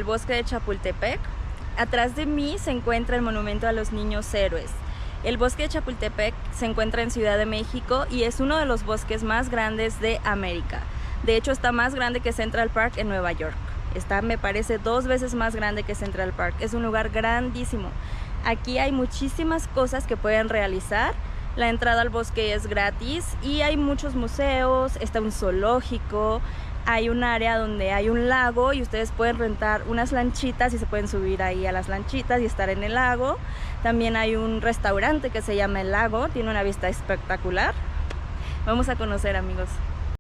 El bosque de Chapultepec. Atrás de mí se encuentra el monumento a los niños héroes. El bosque de Chapultepec se encuentra en Ciudad de México y es uno de los bosques más grandes de América. De hecho, está más grande que Central Park en Nueva York. Está, me parece, 2 veces más grande que Central Park. Es un lugar grandísimo. Aquí hay muchísimas cosas que pueden realizar. La entrada al bosque es gratis y hay muchos museos, está un zoológico, hay un área donde hay un lago y ustedes pueden rentar unas lanchitas y se pueden subir ahí a las lanchitas y estar en el lago. También hay un restaurante que se llama El Lago, tiene una vista espectacular. Vamos a conocer, amigos.